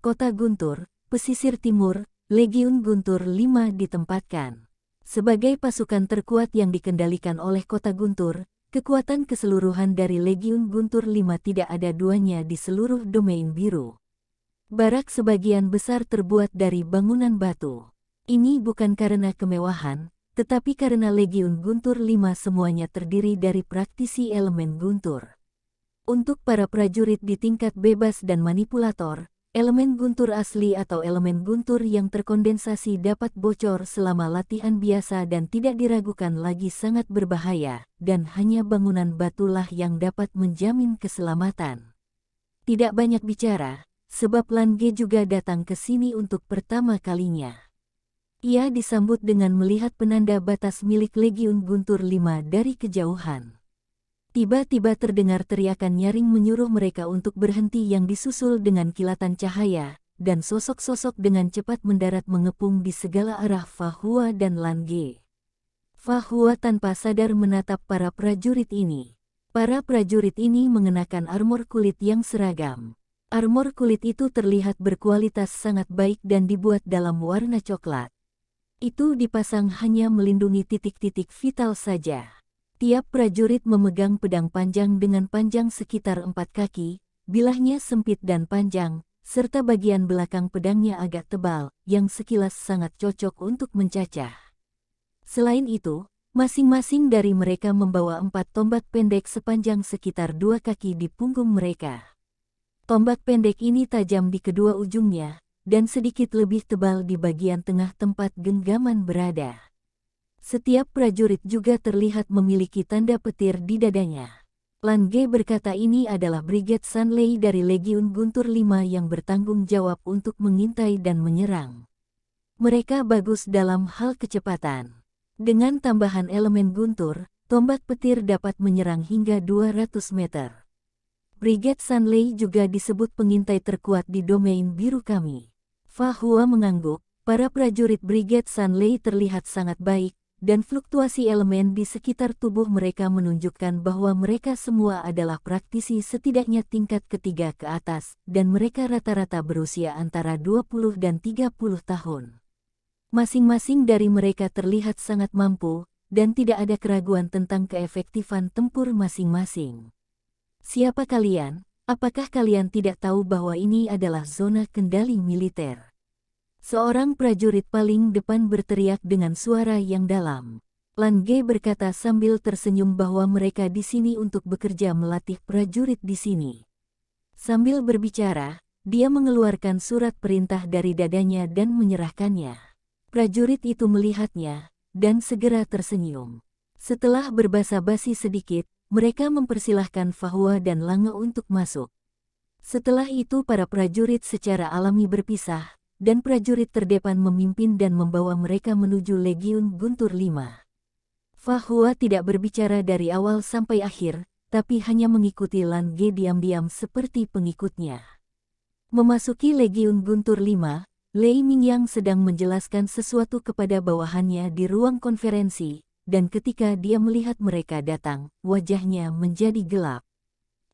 Kota Guntur, pesisir timur, Legiun Guntur 5 ditempatkan. Sebagai pasukan terkuat yang dikendalikan oleh Kota Guntur, kekuatan keseluruhan dari Legiun Guntur 5 tidak ada duanya di seluruh domain biru. Barak sebagian besar terbuat dari bangunan batu. Ini bukan karena kemewahan, tetapi karena Legiun Guntur 5 semuanya terdiri dari praktisi elemen guntur. Untuk para prajurit di tingkat bebas dan manipulator, elemen guntur asli atau elemen guntur yang terkondensasi dapat bocor selama latihan biasa dan tidak diragukan lagi sangat berbahaya, dan hanya bangunan batulah yang dapat menjamin keselamatan. Tidak banyak bicara, sebab Lan Ge juga datang ke sini untuk pertama kalinya. Ia disambut dengan melihat penanda batas milik Legiun Guntur 5 dari kejauhan. Tiba-tiba terdengar teriakan nyaring menyuruh mereka untuk berhenti yang disusul dengan kilatan cahaya, dan sosok-sosok dengan cepat mendarat mengepung di segala arah Fa Hua dan Lan Ge. Fa Hua tanpa sadar menatap para prajurit ini. Para prajurit ini mengenakan armor kulit yang seragam. Armor kulit itu terlihat berkualitas sangat baik dan dibuat dalam warna coklat. Itu dipasang hanya melindungi titik-titik vital saja. Tiap prajurit memegang pedang panjang dengan panjang sekitar 4 kaki, bilahnya sempit dan panjang, serta bagian belakang pedangnya agak tebal, yang sekilas sangat cocok untuk mencacah. Selain itu, masing-masing dari mereka membawa 4 tombak pendek sepanjang sekitar 2 kaki di punggung mereka. Tombak pendek ini tajam di kedua ujungnya, dan sedikit lebih tebal di bagian tengah tempat genggaman berada. Setiap prajurit juga terlihat memiliki tanda petir di dadanya. Lan Ge berkata ini adalah Brigade San Lei dari Legiun Guntur 5 yang bertanggung jawab untuk mengintai dan menyerang. Mereka bagus dalam hal kecepatan. Dengan tambahan elemen guntur, tombak petir dapat menyerang hingga 200 meter. Brigade San Lei juga disebut pengintai terkuat di domain biru kami. Fa Hua mengangguk, para prajurit Brigade San Lei terlihat sangat baik, dan fluktuasi elemen di sekitar tubuh mereka menunjukkan bahwa mereka semua adalah praktisi setidaknya tingkat ketiga ke atas, dan mereka rata-rata berusia antara 20 dan 30 tahun. Masing-masing dari mereka terlihat sangat mampu, dan tidak ada keraguan tentang keefektifan tempur masing-masing. Siapa kalian? Apakah kalian tidak tahu bahwa ini adalah zona kendali militer? Seorang prajurit paling depan berteriak dengan suara yang dalam. Lan Ge berkata sambil tersenyum bahwa mereka di sini untuk bekerja melatih prajurit di sini. Sambil berbicara, dia mengeluarkan surat perintah dari dadanya dan menyerahkannya. Prajurit itu melihatnya, dan segera tersenyum. Setelah berbasa-basi sedikit, mereka mempersilahkan Fa Hua dan Lange untuk masuk. Setelah itu para prajurit secara alami berpisah, dan prajurit terdepan memimpin dan membawa mereka menuju Legiun Guntur 5. Fa Hua tidak berbicara dari awal sampai akhir, tapi hanya mengikuti Lan Ge diam-diam seperti pengikutnya. Memasuki Legiun Guntur 5, Lei Mingyang sedang menjelaskan sesuatu kepada bawahannya di ruang konferensi, dan ketika dia melihat mereka datang, wajahnya menjadi gelap.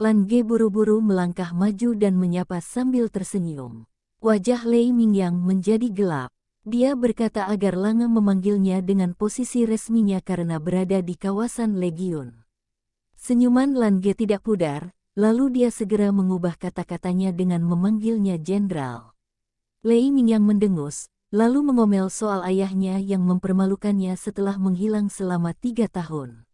Lan Ge buru-buru melangkah maju dan menyapa sambil tersenyum. Wajah Lei Mingyang menjadi gelap. Dia berkata agar Lange memanggilnya dengan posisi resminya karena berada di kawasan Legiun. Senyuman Lan Ge tidak pudar, lalu dia segera mengubah kata-katanya dengan memanggilnya jenderal. Lei Mingyang mendengus, lalu mengomel soal ayahnya yang mempermalukannya setelah menghilang selama 3 tahun.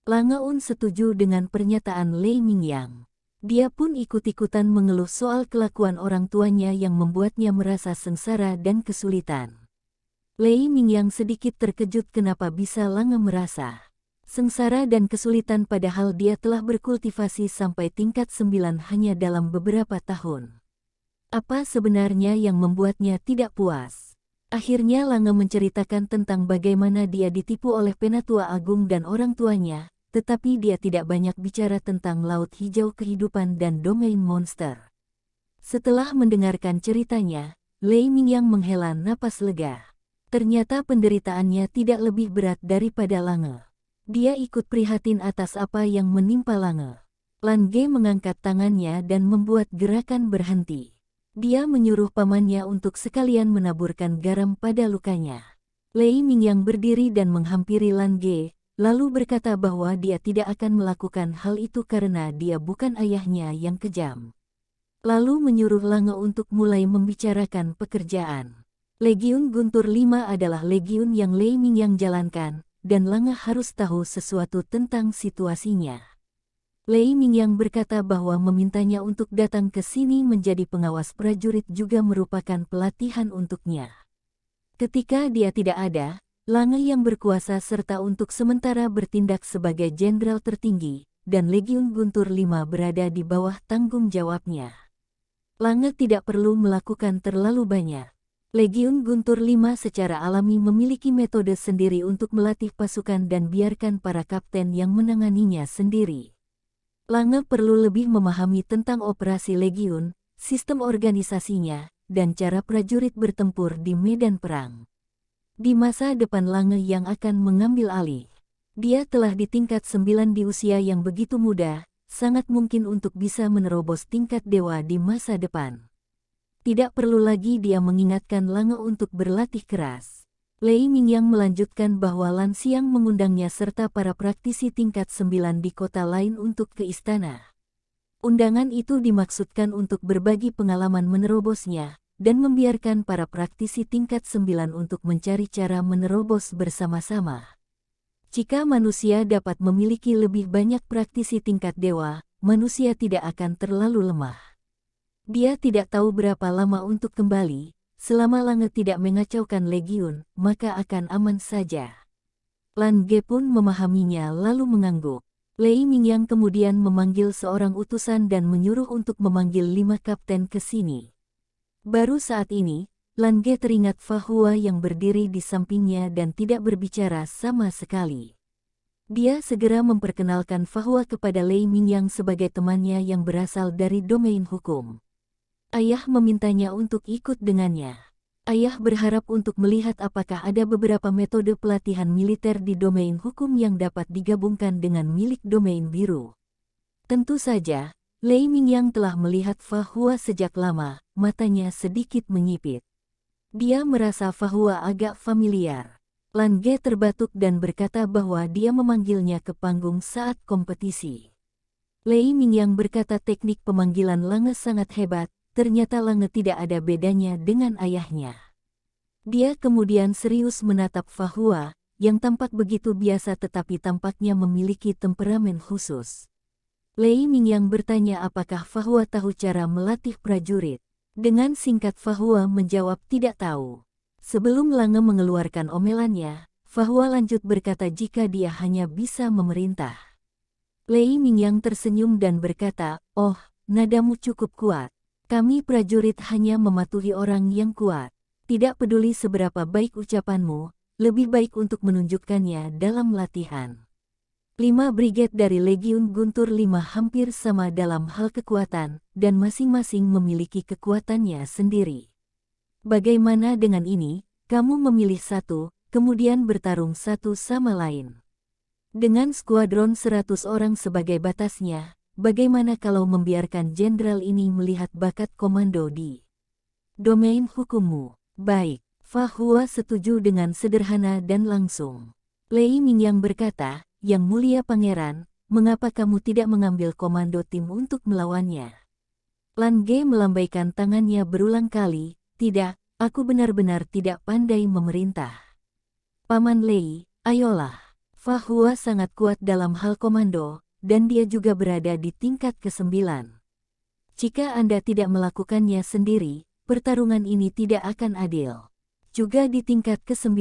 Lange Un setuju dengan pernyataan Lei Mingyang. Dia pun ikut-ikutan mengeluh soal kelakuan orang tuanya yang membuatnya merasa sengsara dan kesulitan. Lei Mingyang sedikit terkejut kenapa bisa Lange merasa sengsara dan kesulitan padahal dia telah berkultivasi sampai tingkat 9 hanya dalam beberapa tahun. Apa sebenarnya yang membuatnya tidak puas? Akhirnya Lange menceritakan tentang bagaimana dia ditipu oleh Penatua Agung dan orang tuanya, tetapi dia tidak banyak bicara tentang laut hijau kehidupan dan domain monster. Setelah mendengarkan ceritanya, Lei Mingyang menghela napas lega. Ternyata penderitaannya tidak lebih berat daripada Lange. Dia ikut prihatin atas apa yang menimpa Lange. Lan Ge mengangkat tangannya dan membuat gerakan berhenti. Dia menyuruh pamannya untuk sekalian menaburkan garam pada lukanya. Lei Mingyang berdiri dan menghampiri Lan Ge, lalu berkata bahwa dia tidak akan melakukan hal itu karena dia bukan ayahnya yang kejam. Lalu menyuruh Lange untuk mulai membicarakan pekerjaan. Legiun Guntur 5 adalah legiun yang Lei Mingyang jalankan, dan Lange harus tahu sesuatu tentang situasinya. Lei Mingyang berkata bahwa memintanya untuk datang ke sini menjadi pengawas prajurit juga merupakan pelatihan untuknya. Ketika dia tidak ada, Lange yang berkuasa serta untuk sementara bertindak sebagai jenderal tertinggi, dan Legiun Guntur 5 berada di bawah tanggung jawabnya. Lange tidak perlu melakukan terlalu banyak. Legiun Guntur 5 secara alami memiliki metode sendiri untuk melatih pasukan dan biarkan para kapten yang menanganinya sendiri. Lange perlu lebih memahami tentang operasi legiun, sistem organisasinya, dan cara prajurit bertempur di medan perang. Di masa depan Lange yang akan mengambil alih. Dia telah di tingkat 9 di usia yang begitu muda, sangat mungkin untuk bisa menerobos tingkat dewa di masa depan. Tidak perlu lagi dia mengingatkan Lange untuk berlatih keras. Lei Mingyang melanjutkan bahwa Lan Xiang mengundangnya serta para praktisi tingkat 9 di kota lain untuk ke istana. Undangan itu dimaksudkan untuk berbagi pengalaman menerobosnya, dan membiarkan para praktisi tingkat 9 untuk mencari cara menerobos bersama-sama. Jika manusia dapat memiliki lebih banyak praktisi tingkat dewa, manusia tidak akan terlalu lemah. Dia tidak tahu berapa lama untuk kembali. Selama Lange tidak mengacaukan legiun, maka akan aman saja. Lan Ge pun memahaminya lalu mengangguk. Lei Mingyang kemudian memanggil seorang utusan dan menyuruh untuk memanggil 5 kapten ke sini. Baru saat ini, Lan Ge teringat Fa Hua yang berdiri di sampingnya dan tidak berbicara sama sekali. Dia segera memperkenalkan Fa Hua kepada Lei Mingyang sebagai temannya yang berasal dari domain hukum. Ayah memintanya untuk ikut dengannya. Ayah berharap untuk melihat apakah ada beberapa metode pelatihan militer di domain hukum yang dapat digabungkan dengan milik domain biru. Tentu saja, Lei Mingyang telah melihat Fa Hua sejak lama, matanya sedikit menyipit. Dia merasa Fa Hua agak familiar. Lan Ge terbatuk dan berkata bahwa dia memanggilnya ke panggung saat kompetisi. Lei Mingyang berkata teknik pemanggilan Lange sangat hebat. Ternyata Lange tidak ada bedanya dengan ayahnya. Dia kemudian serius menatap Fa Hua, yang tampak begitu biasa tetapi tampaknya memiliki temperamen khusus. Lei Mingyang bertanya apakah Fa Hua tahu cara melatih prajurit. Dengan singkat Fa Hua menjawab tidak tahu. Sebelum Lange mengeluarkan omelannya, Fa Hua lanjut berkata jika dia hanya bisa memerintah. Lei Mingyang tersenyum dan berkata, "Oh, nadamu cukup kuat. Kami prajurit hanya mematuhi orang yang kuat. Tidak peduli seberapa baik ucapanmu, lebih baik untuk menunjukkannya dalam latihan." 5 brigade dari Legiun Guntur 5 hampir sama dalam hal kekuatan, dan masing-masing memiliki kekuatannya sendiri. Bagaimana dengan ini, kamu memilih satu, kemudian bertarung satu sama lain. Dengan skuadron 100 orang sebagai batasnya, bagaimana kalau membiarkan jenderal ini melihat bakat komando di domain hukummu? Baik, Fa Hua setuju dengan sederhana dan langsung. Lei Mingyang berkata, "Yang mulia pangeran, mengapa kamu tidak mengambil komando tim untuk melawannya?" Lan Ge melambaikan tangannya berulang kali, "Tidak, aku benar-benar tidak pandai memerintah." Paman Lei, ayolah. Fa Hua sangat kuat dalam hal komando, dan dia juga berada di tingkat ke-9. Jika Anda tidak melakukannya sendiri, pertarungan ini tidak akan adil. Juga di tingkat ke-9.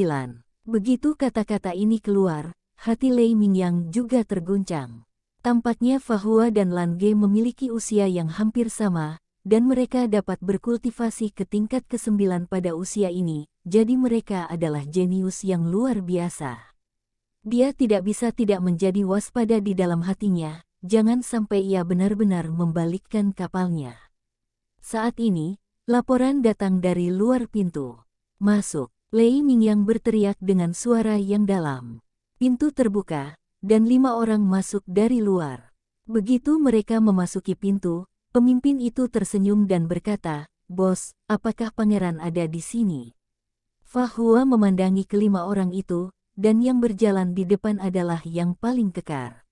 Begitu kata-kata ini keluar, hati Lei Mingyang juga terguncang. Tampaknya Fa Hua dan Lan Ge memiliki usia yang hampir sama, dan mereka dapat berkultivasi ke tingkat ke-9 pada usia ini, jadi mereka adalah jenius yang luar biasa. Dia tidak bisa tidak menjadi waspada di dalam hatinya, jangan sampai ia benar-benar membalikkan kapalnya. Saat ini, laporan datang dari luar pintu. "Masuk!" Lei Mingyang berteriak dengan suara yang dalam. Pintu terbuka, dan 5 orang masuk dari luar. Begitu mereka memasuki pintu, pemimpin itu tersenyum dan berkata, "Bos, apakah pangeran ada di sini?" Fa Hua memandangi kelima orang itu, dan yang berjalan di depan adalah yang paling kekar.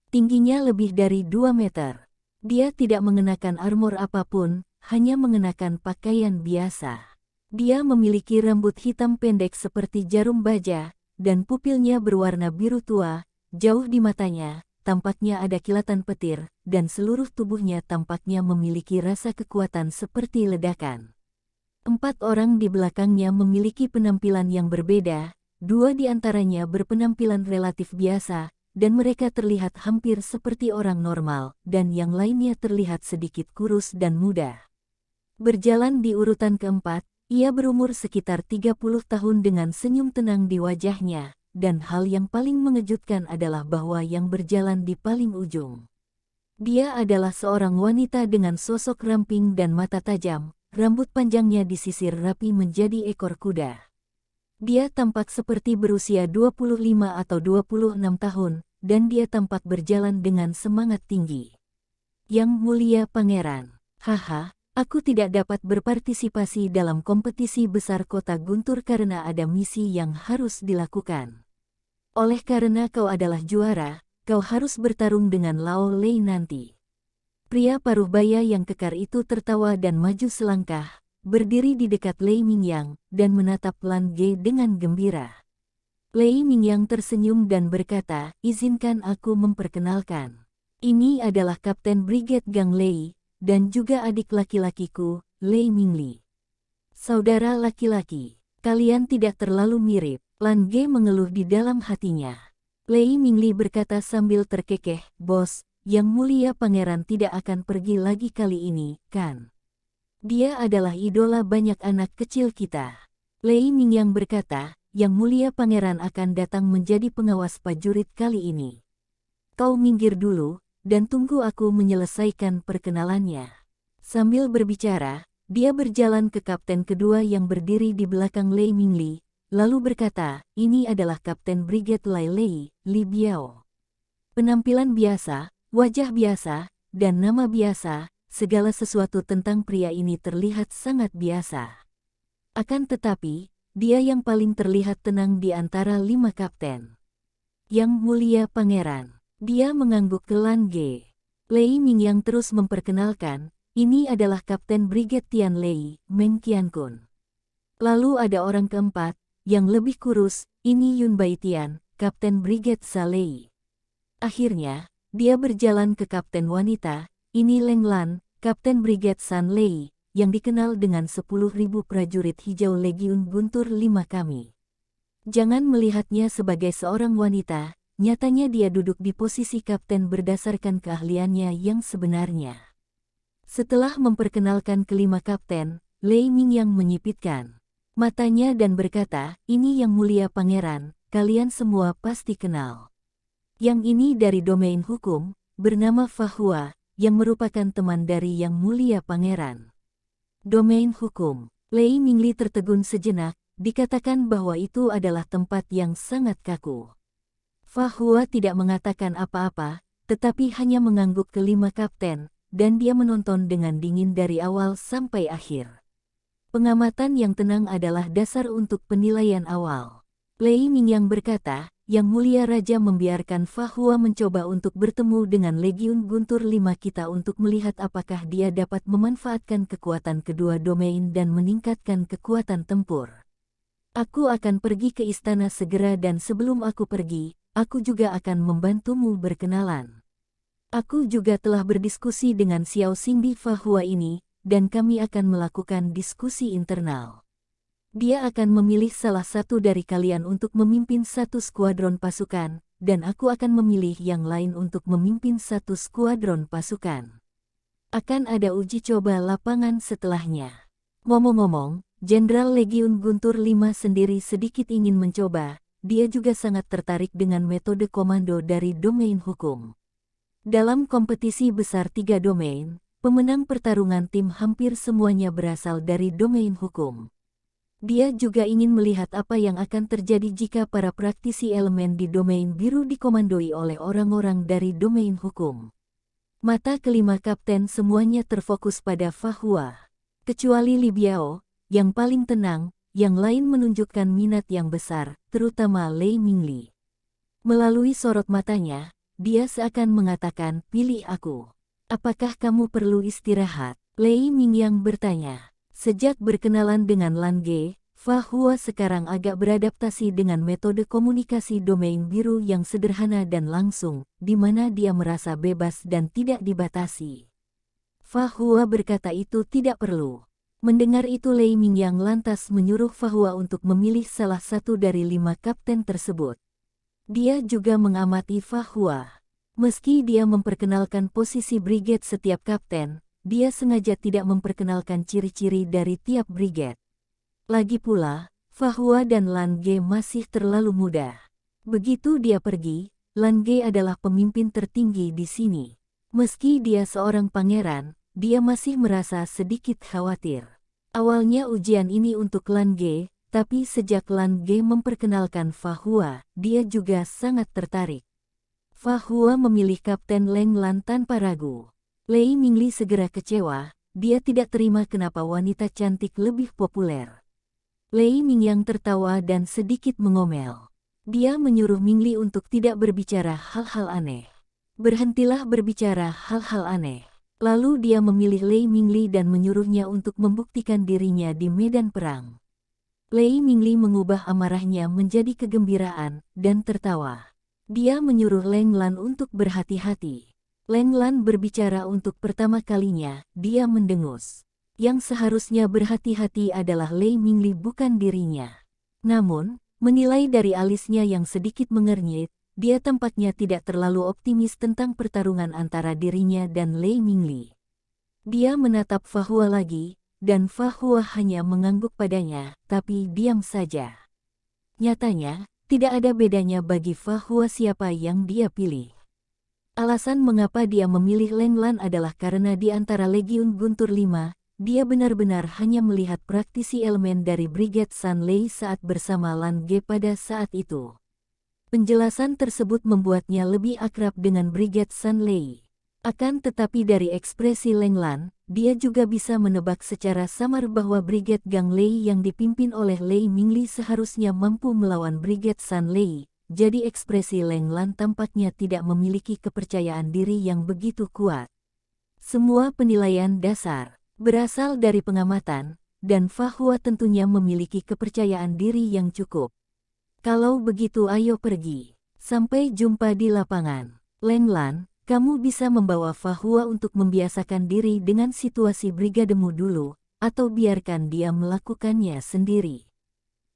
Tingginya lebih dari 2 meter. Dia tidak mengenakan armor apapun, hanya mengenakan pakaian biasa. Dia memiliki rambut hitam pendek seperti jarum baja, dan pupilnya berwarna biru tua, jauh di matanya, tampaknya ada kilatan petir, dan seluruh tubuhnya tampaknya memiliki rasa kekuatan seperti ledakan. 4 orang di belakangnya memiliki penampilan yang berbeda, 2 di antaranya berpenampilan relatif biasa, dan mereka terlihat hampir seperti orang normal, dan yang lainnya terlihat sedikit kurus dan muda. Berjalan di urutan keempat, ia berumur sekitar 30 tahun dengan senyum tenang di wajahnya, dan hal yang paling mengejutkan adalah bahwa yang berjalan di paling ujung. Dia adalah seorang wanita dengan sosok ramping dan mata tajam, rambut panjangnya disisir rapi menjadi ekor kuda. Dia tampak seperti berusia 25 atau 26 tahun, dan dia tampak berjalan dengan semangat tinggi. "Yang mulia pangeran, haha. Aku tidak dapat berpartisipasi dalam kompetisi besar kota Guntur karena ada misi yang harus dilakukan. Oleh karena kau adalah juara, kau harus bertarung dengan Lao Lei nanti." Pria paruh baya yang kekar itu tertawa dan maju selangkah, berdiri di dekat Lei Mingyang, dan menatap Lan Ge dengan gembira. Lei Mingyang tersenyum dan berkata, "Izinkan aku memperkenalkan. Ini adalah Kapten Brigade Gang Lei, dan juga adik laki-lakiku, Lei Mingli." "Saudara laki-laki, kalian tidak terlalu mirip," Lan Ge mengeluh di dalam hatinya. Lei Mingli berkata sambil terkekeh, "Bos, Yang Mulia Pangeran tidak akan pergi lagi kali ini, kan? Dia adalah idola banyak anak kecil kita." Lei Mingyang berkata, "Yang Mulia Pangeran akan datang menjadi pengawas prajurit kali ini. Kau minggir dulu, dan tunggu aku menyelesaikan perkenalannya." Sambil berbicara, dia berjalan ke kapten kedua yang berdiri di belakang Lei Mingli, lalu berkata, "Ini adalah Kapten Brigade Lai Lei, Li Biao." Penampilan biasa, wajah biasa, dan nama biasa, segala sesuatu tentang pria ini terlihat sangat biasa. Akan tetapi, dia yang paling terlihat tenang di antara 5 kapten. "Yang Mulia Pangeran." Dia mengangguk ke Lan Ge. Lei Mingyang terus memperkenalkan, "Ini adalah Kapten Brigade Tian Lei, Meng Qiankun." Lalu ada orang keempat, yang lebih kurus, "Ini Yun Baitian, Kapten Brigade Sa Lei." Akhirnya, dia berjalan ke kapten wanita, "Ini Leng Lan, Kapten Brigade San Lei, yang dikenal dengan 10.000 prajurit hijau Legiun Guntur 5 kami." Jangan melihatnya sebagai seorang wanita, nyatanya dia duduk di posisi kapten berdasarkan keahliannya yang sebenarnya. Setelah memperkenalkan kelima kapten, Lei Mingyang menyipitkan matanya dan berkata, "Ini Yang Mulia Pangeran, kalian semua pasti kenal. Yang ini dari domain hukum, bernama Fa Hua, yang merupakan teman dari Yang Mulia Pangeran." Domain hukum. Lei Mingli tertegun sejenak, dikatakan bahwa itu adalah tempat yang sangat kaku. Fa Hua tidak mengatakan apa-apa, tetapi hanya mengangguk kelima kapten, dan dia menonton dengan dingin dari awal sampai akhir. Pengamatan yang tenang adalah dasar untuk penilaian awal. Lei Mingyang berkata, "Yang Mulia Raja membiarkan Fa Hua mencoba untuk bertemu dengan Legiun Guntur 5 kita untuk melihat apakah dia dapat memanfaatkan kekuatan kedua domain dan meningkatkan kekuatan tempur. Aku akan pergi ke istana segera dan sebelum aku pergi, aku juga akan membantumu berkenalan. Aku juga telah berdiskusi dengan Xiao Xingbi Fa Hua ini, dan kami akan melakukan diskusi internal. Dia akan memilih salah satu dari kalian untuk memimpin satu skuadron pasukan, dan aku akan memilih yang lain untuk memimpin satu skuadron pasukan. Akan ada uji coba lapangan setelahnya." Ngomong-ngomong, Jenderal Legiun Guntur 5 sendiri sedikit ingin mencoba, dia juga sangat tertarik dengan metode komando dari domain hukum. Dalam kompetisi besar 3 domain, pemenang pertarungan tim hampir semuanya berasal dari domain hukum. Dia juga ingin melihat apa yang akan terjadi jika para praktisi elemen di domain biru dikomandoi oleh orang-orang dari domain hukum. Mata kelima kapten semuanya terfokus pada Fa Hua. Kecuali Li Biao, yang paling tenang, yang lain menunjukkan minat yang besar, terutama Lei Mingli. Melalui sorot matanya, dia seakan mengatakan, pilih aku. Apakah kamu perlu istirahat? Lei Mingyang bertanya. Sejak berkenalan dengan Lan Ge, Fa Hua sekarang agak beradaptasi dengan metode komunikasi domain biru yang sederhana dan langsung, di mana dia merasa bebas dan tidak dibatasi. Fa Hua berkata itu tidak perlu. Mendengar itu Lei Mingyang lantas menyuruh Fa Hua untuk memilih salah satu dari 5 kapten tersebut. Dia juga mengamati Fa Hua. Meski dia memperkenalkan posisi brigade setiap kapten, dia sengaja tidak memperkenalkan ciri-ciri dari tiap brigade. Lagi pula, Fa Hua dan Lan Ge masih terlalu muda. Begitu dia pergi, Lan Ge adalah pemimpin tertinggi di sini. Meski dia seorang pangeran, dia masih merasa sedikit khawatir. Awalnya ujian ini untuk Lan Ge, tapi sejak Lan Ge memperkenalkan Fa Hua, dia juga sangat tertarik. Fa Hua memilih Kapten Leng Lan tanpa ragu. Lei Mingli segera kecewa, dia tidak terima kenapa wanita cantik lebih populer. Lei Mingyang tertawa dan sedikit mengomel. Dia menyuruh Mingli untuk tidak berbicara hal-hal aneh. Berhentilah berbicara hal-hal aneh. Lalu dia memilih Lei Mingli dan menyuruhnya untuk membuktikan dirinya di medan perang. Lei Mingli mengubah amarahnya menjadi kegembiraan dan tertawa. Dia menyuruh Leng Lan untuk berhati-hati. Leng Lan berbicara untuk pertama kalinya, dia mendengus. Yang seharusnya berhati-hati adalah Lei Mingli bukan dirinya. Namun, menilai dari alisnya yang sedikit mengernyit, dia tampaknya tidak terlalu optimis tentang pertarungan antara dirinya dan Lei Mingli. Dia menatap Fa Hua lagi, dan Fa Hua hanya mengangguk padanya, tapi diam saja. Nyatanya, tidak ada bedanya bagi Fa Hua siapa yang dia pilih. Alasan mengapa dia memilih Leng Lan adalah karena di antara Legiun Guntur 5, dia benar-benar hanya melihat praktisi elemen dari Brigade San Lei saat bersama Lan Ge pada saat itu. Penjelasan tersebut membuatnya lebih akrab dengan Brigade San Lei. Akan tetapi dari ekspresi Leng Lan, dia juga bisa menebak secara samar bahwa Brigade Gang Lei yang dipimpin oleh Lei Mingli seharusnya mampu melawan Brigade San Lei. Jadi ekspresi Leng Lan tampaknya tidak memiliki kepercayaan diri yang begitu kuat. Semua penilaian dasar berasal dari pengamatan, dan Fa Hua tentunya memiliki kepercayaan diri yang cukup. Kalau begitu ayo pergi. Sampai jumpa di lapangan. Leng Lan, kamu bisa membawa Fa Hua untuk membiasakan diri dengan situasi brigademu dulu, atau biarkan dia melakukannya sendiri.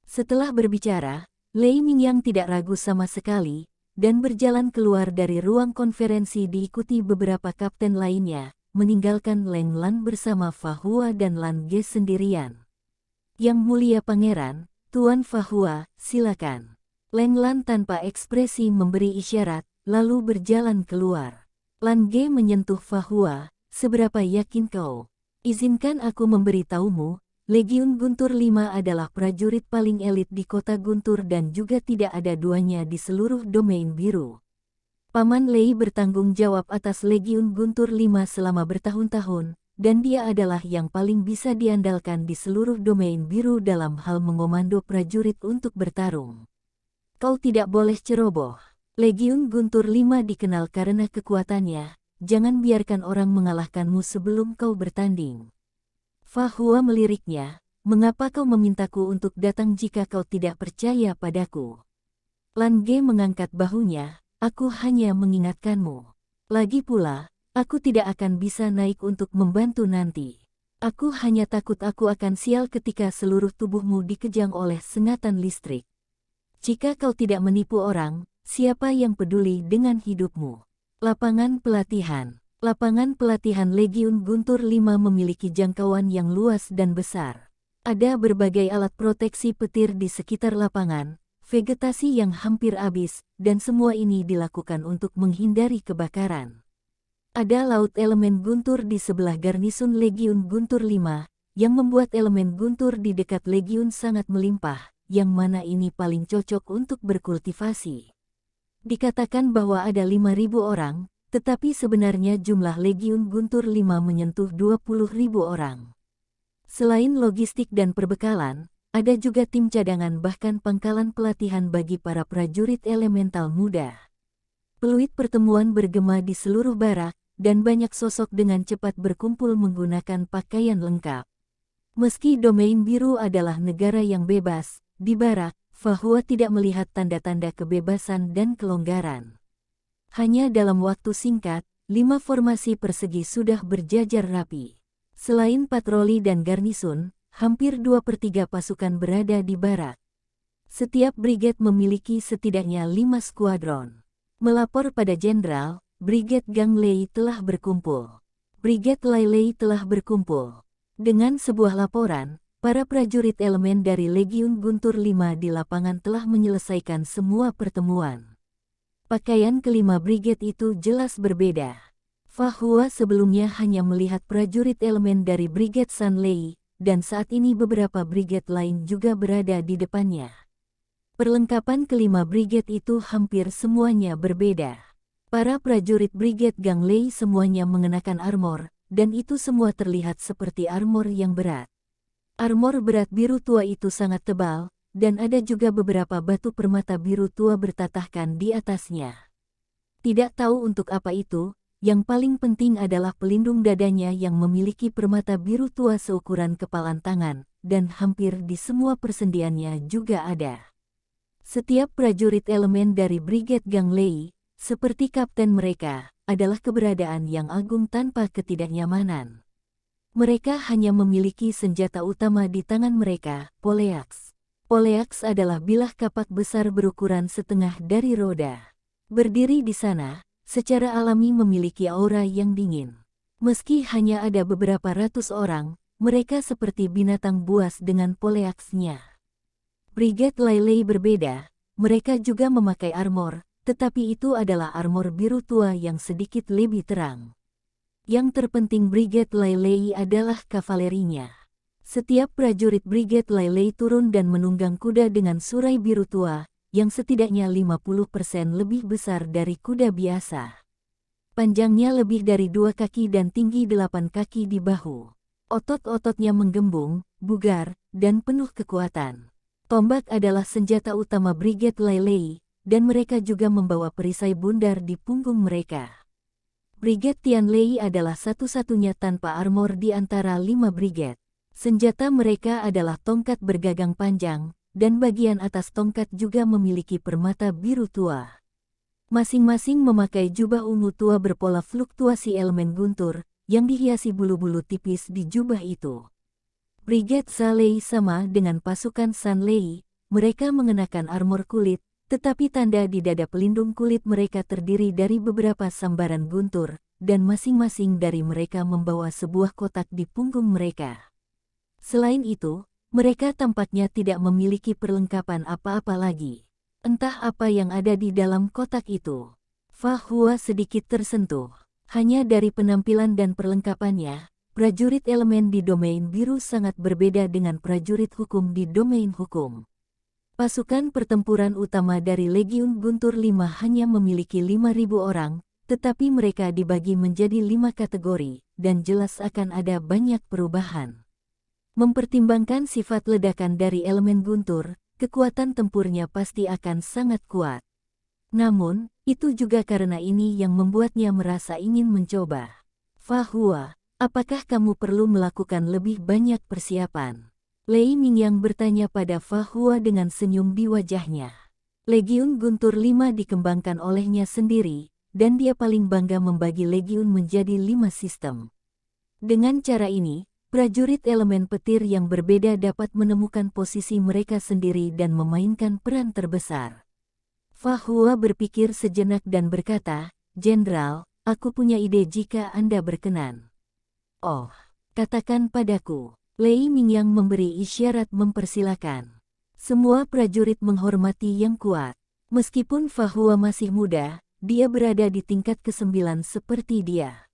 Setelah berbicara, Lei Mingyang tidak ragu sama sekali, dan berjalan keluar dari ruang konferensi diikuti beberapa kapten lainnya, meninggalkan Leng Lan bersama Fa Hua dan Lan Ge sendirian. Yang mulia pangeran, Tuan Fa Hua, silakan. Leng Lan tanpa ekspresi memberi isyarat, lalu berjalan keluar. Lan Ge menyentuh Fa Hua, seberapa yakin kau? Izinkan aku memberitahumu, Legiun Guntur 5 adalah prajurit paling elit di kota Guntur dan juga tidak ada duanya di seluruh domain biru. Paman Lei bertanggung jawab atas Legiun Guntur 5 selama bertahun-tahun, dan dia adalah yang paling bisa diandalkan di seluruh domain biru dalam hal mengomando prajurit untuk bertarung. Kau tidak boleh ceroboh. Legiun Guntur 5 dikenal karena kekuatannya, jangan biarkan orang mengalahkanmu sebelum kau bertanding. Fa Hua meliriknya, mengapa kau memintaku untuk datang jika kau tidak percaya padaku? Lan Ge mengangkat bahunya, aku hanya mengingatkanmu. Lagi pula, aku tidak akan bisa naik untuk membantu nanti. Aku hanya takut aku akan sial ketika seluruh tubuhmu dikejang oleh sengatan listrik. Jika kau tidak menipu orang, siapa yang peduli dengan hidupmu? Lapangan pelatihan. Lapangan pelatihan Legiun Guntur 5 memiliki jangkauan yang luas dan besar. Ada berbagai alat proteksi petir di sekitar lapangan, vegetasi yang hampir habis, dan semua ini dilakukan untuk menghindari kebakaran. Ada laut elemen guntur di sebelah garnisun Legiun Guntur 5, yang membuat elemen guntur di dekat Legiun sangat melimpah, yang mana ini paling cocok untuk berkultivasi. Dikatakan bahwa ada 5.000 orang, tetapi sebenarnya jumlah Legiun Guntur 5 menyentuh 20.000 orang. Selain logistik dan perbekalan, ada juga tim cadangan bahkan pangkalan pelatihan bagi para prajurit elemental muda. Peluit pertemuan bergema di seluruh barak, dan banyak sosok dengan cepat berkumpul menggunakan pakaian lengkap. Meski domain biru adalah negara yang bebas, di barak, Fahua tidak melihat tanda-tanda kebebasan dan kelonggaran. Hanya dalam waktu singkat, 5 formasi persegi sudah berjajar rapi. Selain patroli dan garnisun, hampir 2/3 pasukan berada di barak. Setiap brigade memiliki setidaknya 5 skuadron. Melapor pada Jenderal, Brigade Gang Lei telah berkumpul. Brigade Lai Lei telah berkumpul. Dengan sebuah laporan, para prajurit elemen dari Legiun Guntur 5 di lapangan telah menyelesaikan semua pertemuan. Pakaian kelima brigade itu jelas berbeda. Fahua sebelumnya hanya melihat prajurit elemen dari Brigade San Lei, dan saat ini beberapa brigade lain juga berada di depannya. Perlengkapan kelima brigade itu hampir semuanya berbeda. Para prajurit Brigade Gang Lei semuanya mengenakan armor, dan itu semua terlihat seperti armor yang berat. Armor berat biru tua itu sangat tebal, dan ada juga beberapa batu permata biru tua bertatahkan di atasnya. Tidak tahu untuk apa itu, yang paling penting adalah pelindung dadanya yang memiliki permata biru tua seukuran kepalan tangan, dan hampir di semua persendiannya juga ada. Setiap prajurit elemen dari Brigade Gang Lei, seperti kapten mereka, adalah keberadaan yang agung tanpa ketidaknyamanan. Mereka hanya memiliki senjata utama di tangan mereka, poleaxe. Poleaxe adalah bilah kapak besar berukuran setengah dari roda. Berdiri di sana, secara alami memiliki aura yang dingin. Meski hanya ada beberapa ratus orang, mereka seperti binatang buas dengan poleaxe-nya. Brigade Lai Lei berbeda, mereka juga memakai armor, tetapi itu adalah armor biru tua yang sedikit lebih terang. Yang terpenting Brigade Lai Lei adalah kavalerinya. Setiap prajurit Brigade Lai Lei turun dan menunggang kuda dengan surai biru tua, yang setidaknya 50% lebih besar dari kuda biasa. Panjangnya lebih dari 2 kaki dan tinggi 8 kaki di bahu. Otot-ototnya menggembung, bugar, dan penuh kekuatan. Tombak adalah senjata utama Brigade Lai Lei, dan mereka juga membawa perisai bundar di punggung mereka. Brigade Tian Lei adalah satu-satunya tanpa armor di antara 5 brigade. Senjata mereka adalah tongkat bergagang panjang, dan bagian atas tongkat juga memiliki permata biru tua. Masing-masing memakai jubah ungu tua berpola fluktuasi elemen guntur, yang dihiasi bulu-bulu tipis di jubah itu. Brigade Sa Lei sama dengan pasukan San Lei, mereka mengenakan armor kulit, tetapi tanda di dada pelindung kulit mereka terdiri dari beberapa sambaran guntur, dan masing-masing dari mereka membawa sebuah kotak di punggung mereka. Selain itu, mereka tampaknya tidak memiliki perlengkapan apa-apa lagi. Entah apa yang ada di dalam kotak itu. Fahua sedikit tersentuh. Hanya dari penampilan dan perlengkapannya, prajurit elemen di domain biru sangat berbeda dengan prajurit hukum di domain hukum. Pasukan pertempuran utama dari Legiun Guntur 5 hanya memiliki 5.000 orang, tetapi mereka dibagi menjadi 5 kategori, dan jelas akan ada banyak perubahan. Mempertimbangkan sifat ledakan dari elemen guntur, kekuatan tempurnya pasti akan sangat kuat. Namun, itu juga karena ini yang membuatnya merasa ingin mencoba. Fahua, apakah kamu perlu melakukan lebih banyak persiapan? Lei Mingyang bertanya pada Fahua dengan senyum di wajahnya. Legiun Guntur 5 dikembangkan olehnya sendiri, dan dia paling bangga membagi legiun menjadi 5 sistem. Dengan cara ini, prajurit elemen petir yang berbeda dapat menemukan posisi mereka sendiri dan memainkan peran terbesar. Fahua berpikir sejenak dan berkata, "Jenderal, aku punya ide jika Anda berkenan." "Oh, katakan padaku." Lei Mingyang memberi isyarat mempersilakan. Semua prajurit menghormati yang kuat. Meskipun Fahua masih muda, dia berada di tingkat ke-9 seperti dia.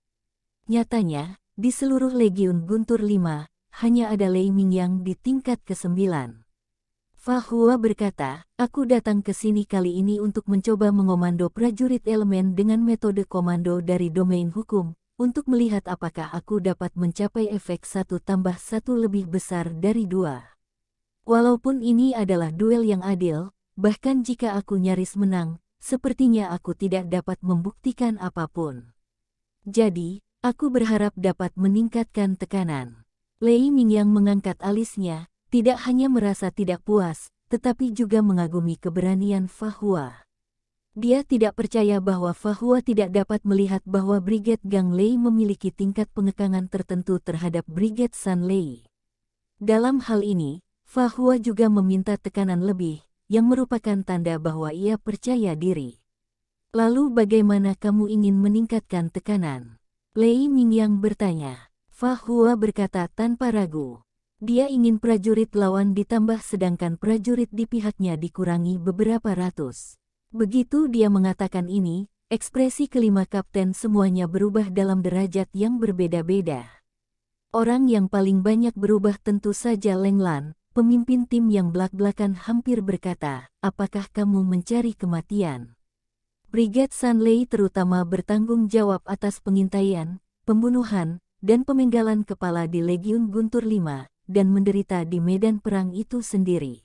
Nyatanya, di seluruh Legiun Guntur 5, hanya ada Lei Mingyang di tingkat ke-9. Fahua berkata, "Aku datang ke sini kali ini untuk mencoba mengomando prajurit elemen dengan metode komando dari domain hukum, untuk melihat apakah aku dapat mencapai efek 1+1 lebih besar dari 2. Walaupun ini adalah duel yang adil, bahkan jika aku nyaris menang, sepertinya aku tidak dapat membuktikan apapun. Jadi, aku berharap dapat meningkatkan tekanan. Lei Mingyang mengangkat alisnya, tidak hanya merasa tidak puas, tetapi juga mengagumi keberanian Fa Hua. Dia tidak percaya bahwa Fa Hua tidak dapat melihat bahwa Brigade Gang Lei memiliki tingkat pengekangan tertentu terhadap Brigade San Lei. Dalam hal ini, Fa Hua juga meminta tekanan lebih, yang merupakan tanda bahwa ia percaya diri. Lalu bagaimana kamu ingin meningkatkan tekanan? Lei Mingyang bertanya. Fa Hua berkata tanpa ragu. Dia ingin prajurit lawan ditambah sedangkan prajurit di pihaknya dikurangi beberapa ratus. Begitu dia mengatakan ini, ekspresi kelima kapten semuanya berubah dalam derajat yang berbeda-beda. Orang yang paling banyak berubah tentu saja Leng Lan, pemimpin tim yang belak-belakan hampir berkata, apakah kamu mencari kematian? Brigade San Lei terutama bertanggung jawab atas pengintaian, pembunuhan, dan pemenggalan kepala di Legiun Guntur V, dan menderita di medan perang itu sendiri.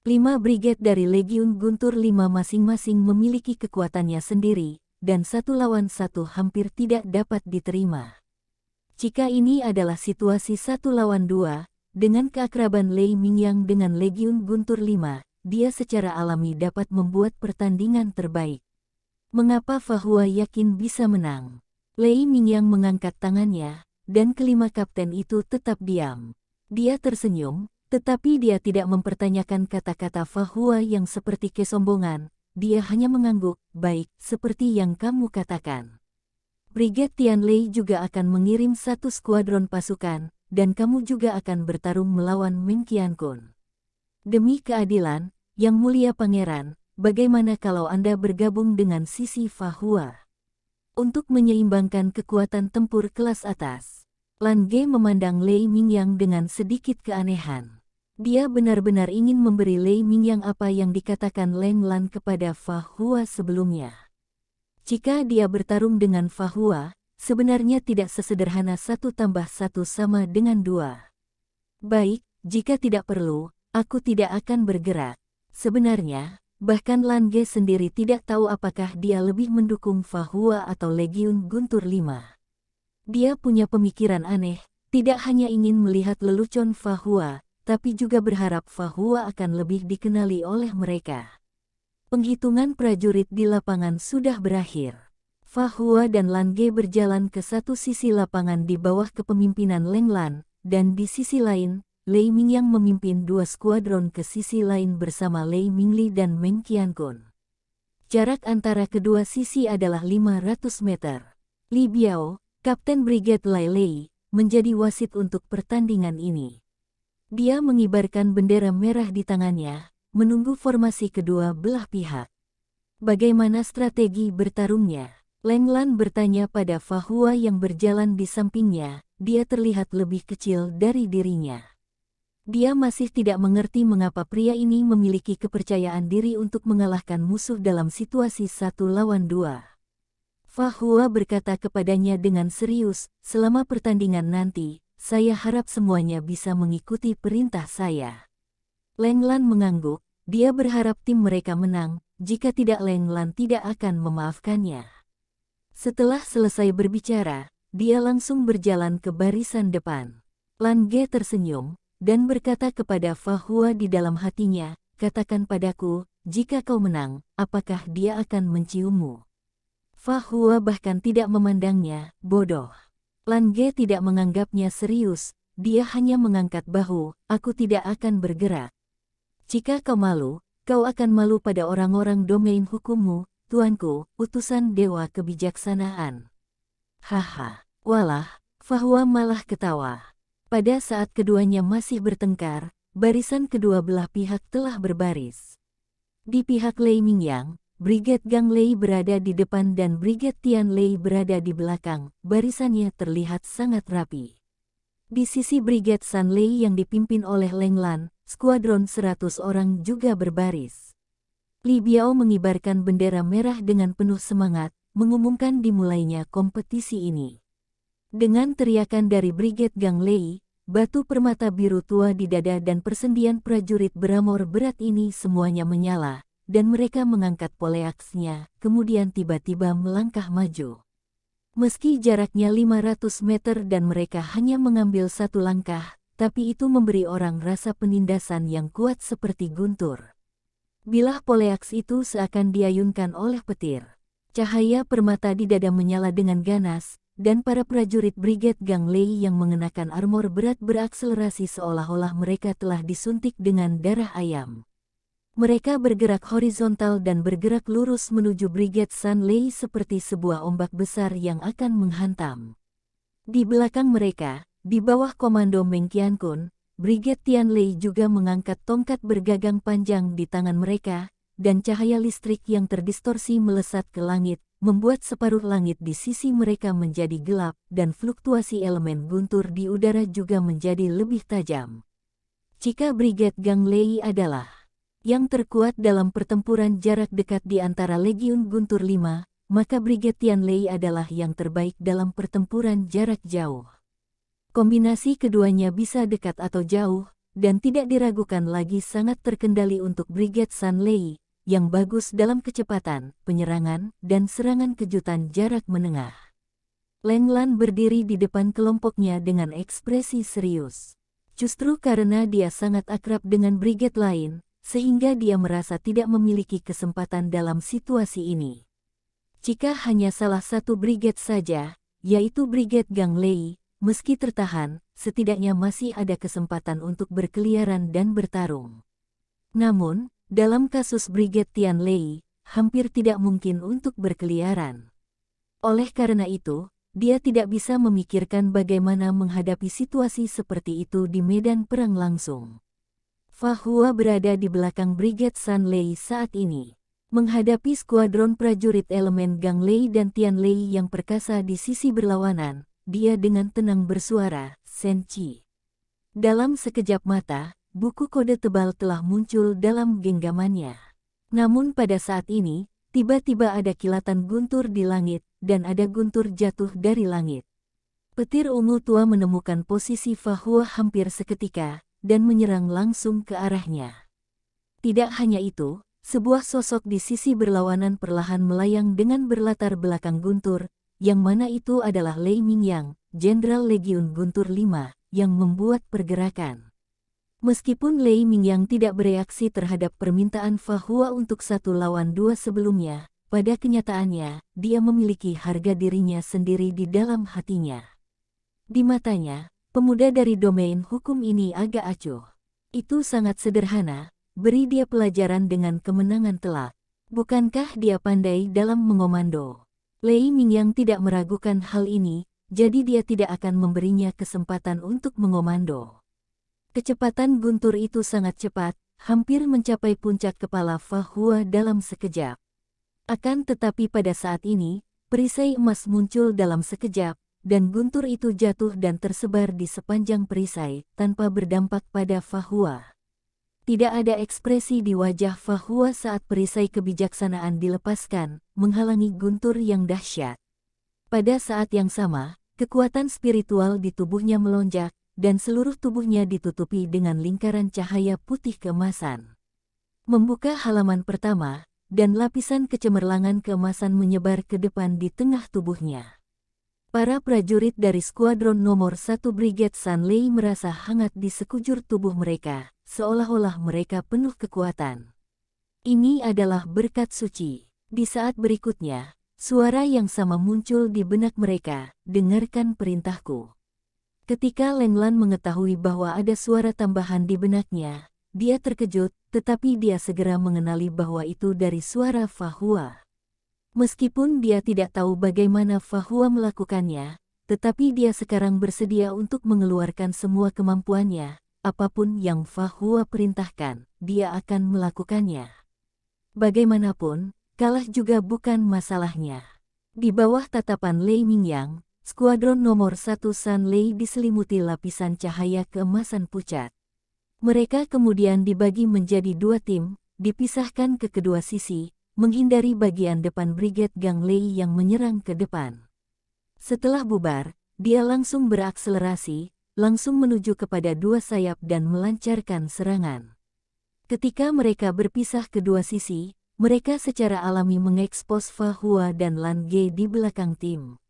5 brigade dari Legiun Guntur V masing-masing memiliki kekuatannya sendiri, dan 1 lawan 1 hampir tidak dapat diterima. Jika ini adalah situasi 1 lawan 2, dengan keakraban Lei Mingyang dengan Legiun Guntur V, dia secara alami dapat membuat pertandingan terbaik. Mengapa Fa Hua yakin bisa menang? Lei Mingyang mengangkat tangannya, dan kelima kapten itu tetap diam. Dia tersenyum, tetapi dia tidak mempertanyakan kata-kata Fa Hua yang seperti kesombongan. Dia hanya mengangguk, baik, seperti yang kamu katakan. Brigade Tian Lei juga akan mengirim 1 skuadron pasukan, dan kamu juga akan bertarung melawan Meng Qiankun. Demi keadilan, Yang Mulia Pangeran, bagaimana kalau Anda bergabung dengan sisi Fa Hua? Untuk menyeimbangkan kekuatan tempur kelas atas. Lan Ge memandang Lei Mingyang dengan sedikit keanehan. Dia benar-benar ingin memberi Lei Mingyang apa yang dikatakan Leng Lan kepada Fa Hua sebelumnya. Jika dia bertarung dengan Fa Hua, sebenarnya tidak sesederhana 1+1 sama dengan 2. Baik, jika tidak perlu, aku tidak akan bergerak. Sebenarnya, bahkan Lan Ge sendiri tidak tahu apakah dia lebih mendukung Fa Hua atau Legiun Guntur V. Dia punya pemikiran aneh, tidak hanya ingin melihat lelucon Fa Hua, tapi juga berharap Fa Hua akan lebih dikenali oleh mereka. Penghitungan prajurit di lapangan sudah berakhir. Fa Hua dan Lan Ge berjalan ke satu sisi lapangan di bawah kepemimpinan Leng Lan, dan di sisi lain, Lei Mingyang memimpin 2 skuadron ke sisi lain bersama Lei Mingli dan Meng Qiankun. Jarak antara kedua sisi adalah 500 meter. Li Biao, Kapten Brigade Lai Lei, menjadi wasit untuk pertandingan ini. Dia mengibarkan bendera merah di tangannya, menunggu formasi kedua belah pihak. Bagaimana strategi bertarungnya? Leng Lan bertanya pada Fa Hua yang berjalan di sampingnya, dia terlihat lebih kecil dari dirinya. Dia masih tidak mengerti mengapa pria ini memiliki kepercayaan diri untuk mengalahkan musuh dalam situasi 1 lawan 2. Fa Hua berkata kepadanya dengan serius, selama pertandingan nanti, saya harap semuanya bisa mengikuti perintah saya. Leng Lan mengangguk, dia berharap tim mereka menang, jika tidak Leng Lan tidak akan memaafkannya. Setelah selesai berbicara, dia langsung berjalan ke barisan depan. Lan Ge tersenyum, dan berkata kepada Fa Hua di dalam hatinya, katakan padaku, jika kau menang, apakah dia akan menciummu? Fa Hua bahkan tidak memandangnya, bodoh. Lan Ge tidak menganggapnya serius, dia hanya mengangkat bahu, aku tidak akan bergerak. Jika kau malu, kau akan malu pada orang-orang domain hukummu, tuanku, utusan dewa kebijaksanaan. Haha, walah, Fa Hua malah ketawa. Pada saat keduanya masih bertengkar, barisan kedua belah pihak telah berbaris. Di pihak Lei Mingyang, Brigade Gang Lei berada di depan dan Brigade Tian Lei berada di belakang, barisannya terlihat sangat rapi. Di sisi Brigade San Lei yang dipimpin oleh Leng Lan, skuadron 100 orang juga berbaris. Li Biao mengibarkan bendera merah dengan penuh semangat, mengumumkan dimulainya kompetisi ini. Dengan teriakan dari Brigade Gang Lei, batu permata biru tua di dada dan persendian prajurit beramor berat ini semuanya menyala, dan mereka mengangkat poleaksnya, kemudian tiba-tiba melangkah maju. Meski jaraknya 500 meter dan mereka hanya mengambil satu langkah, tapi itu memberi orang rasa penindasan yang kuat seperti guntur. Bilah poleaks itu seakan diayunkan oleh petir. Cahaya permata di dada menyala dengan ganas, dan para prajurit Brigade Gang Lei yang mengenakan armor berat berakselerasi seolah-olah mereka telah disuntik dengan darah ayam. Mereka bergerak horizontal dan bergerak lurus menuju Brigade San Lei seperti sebuah ombak besar yang akan menghantam. Di belakang mereka, di bawah komando Meng Qiankun, Brigade Tian Lei juga mengangkat tongkat bergagang panjang di tangan mereka, dan cahaya listrik yang terdistorsi melesat ke langit, membuat separuh langit di sisi mereka menjadi gelap, dan fluktuasi elemen guntur di udara juga menjadi lebih tajam. Jika Brigade Gang Lei adalah yang terkuat dalam pertempuran jarak dekat di antara Legiun Guntur 5, maka Brigade Tian Lei adalah yang terbaik dalam pertempuran jarak jauh. Kombinasi keduanya bisa dekat atau jauh, dan tidak diragukan lagi sangat terkendali untuk Brigade San Lei, yang bagus dalam kecepatan, penyerangan, dan serangan kejutan jarak menengah. Leng Lan berdiri di depan kelompoknya dengan ekspresi serius. Justru karena dia sangat akrab dengan brigade lain, sehingga dia merasa tidak memiliki kesempatan dalam situasi ini. Jika hanya salah satu brigade saja, yaitu Brigade Gang Lei, meski tertahan, setidaknya masih ada kesempatan untuk berkeliaran dan bertarung. Namun, dalam kasus Brigade Tian Lei, hampir tidak mungkin untuk berkeliaran. Oleh karena itu, dia tidak bisa memikirkan bagaimana menghadapi situasi seperti itu di medan perang langsung. Fa Hua berada di belakang Brigade San Lei saat ini. Menghadapi skuadron prajurit elemen Gang Lei dan Tian Lei yang perkasa di sisi berlawanan, dia dengan tenang bersuara, "Sen Qi." Dalam sekejap mata, buku kode tebal telah muncul dalam genggamannya. Namun pada saat ini, tiba-tiba ada kilatan guntur di langit, dan ada guntur jatuh dari langit. Petir ungu tua menemukan posisi Fa Hua hampir seketika, dan menyerang langsung ke arahnya. Tidak hanya itu, sebuah sosok di sisi berlawanan perlahan melayang dengan berlatar belakang guntur, yang mana itu adalah Lei Mingyang, Jenderal Legiun Guntur 5, yang membuat pergerakan. Meskipun Lei Mingyang tidak bereaksi terhadap permintaan Fa Hua untuk 1 lawan 2 sebelumnya, pada kenyataannya, dia memiliki harga dirinya sendiri di dalam hatinya. Di matanya, pemuda dari domain hukum ini agak acuh. Itu sangat sederhana, beri dia pelajaran dengan kemenangan telak. Bukankah dia pandai dalam mengomando? Lei Mingyang tidak meragukan hal ini, jadi dia tidak akan memberinya kesempatan untuk mengomando. Kecepatan guntur itu sangat cepat, hampir mencapai puncak kepala Fa Hua dalam sekejap. Akan tetapi pada saat ini, perisai emas muncul dalam sekejap, dan guntur itu jatuh dan tersebar di sepanjang perisai, tanpa berdampak pada Fa Hua. Tidak ada ekspresi di wajah Fa Hua saat perisai kebijaksanaan dilepaskan, menghalangi guntur yang dahsyat. Pada saat yang sama, kekuatan spiritual di tubuhnya melonjak, dan seluruh tubuhnya ditutupi dengan lingkaran cahaya putih keemasan. Membuka halaman pertama, dan lapisan kecemerlangan keemasan menyebar ke depan di tengah tubuhnya. Para prajurit dari skuadron nomor 1 Brigade San Lei merasa hangat di sekujur tubuh mereka, seolah-olah mereka penuh kekuatan. Ini adalah berkat suci. Di saat berikutnya, suara yang sama muncul di benak mereka, "Dengarkan perintahku." Ketika Leng Lan mengetahui bahwa ada suara tambahan di benaknya, dia terkejut, tetapi dia segera mengenali bahwa itu dari suara Fa Hua. Meskipun dia tidak tahu bagaimana Fa Hua melakukannya, tetapi dia sekarang bersedia untuk mengeluarkan semua kemampuannya. Apapun yang Fa Hua perintahkan, dia akan melakukannya. Bagaimanapun, kalah juga bukan masalahnya. Di bawah tatapan Lei Mingyang, skuadron nomor 1 San Lei diselimuti lapisan cahaya keemasan pucat. Mereka kemudian dibagi menjadi 2 tim, dipisahkan ke kedua sisi, menghindari bagian depan Brigade Gang Lei yang menyerang ke depan. Setelah bubar, dia langsung berakselerasi, langsung menuju kepada dua sayap dan melancarkan serangan. Ketika mereka berpisah kedua sisi, mereka secara alami mengekspos Fa Hua dan Lan Ge di belakang tim.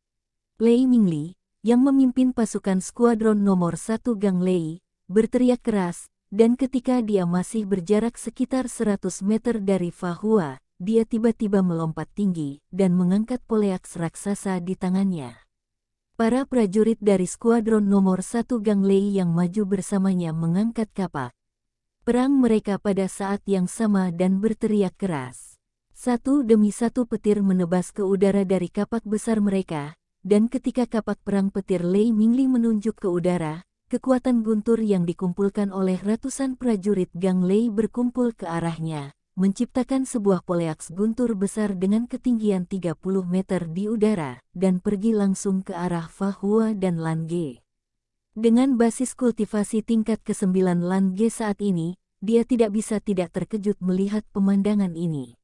Lei Mingli, yang memimpin pasukan skuadron nomor 1 Gang Lei, berteriak keras, dan ketika dia masih berjarak sekitar 100 meter dari Fa Hua, dia tiba-tiba melompat tinggi dan mengangkat poleaks raksasa di tangannya. Para prajurit dari skuadron nomor 1 Gang Lei yang maju bersamanya mengangkat kapak perang mereka pada saat yang sama dan berteriak keras. Satu demi satu petir menebas ke udara dari kapak besar mereka, dan ketika kapak perang petir Lei Mingli menunjuk ke udara, kekuatan guntur yang dikumpulkan oleh ratusan prajurit Gang Lei berkumpul ke arahnya, menciptakan sebuah poleaks guntur besar dengan ketinggian 30 meter di udara, dan pergi langsung ke arah Fa Hua dan Lan Ge. Dengan basis kultivasi tingkat ke-9 Lan Ge saat ini, dia tidak bisa tidak terkejut melihat pemandangan ini.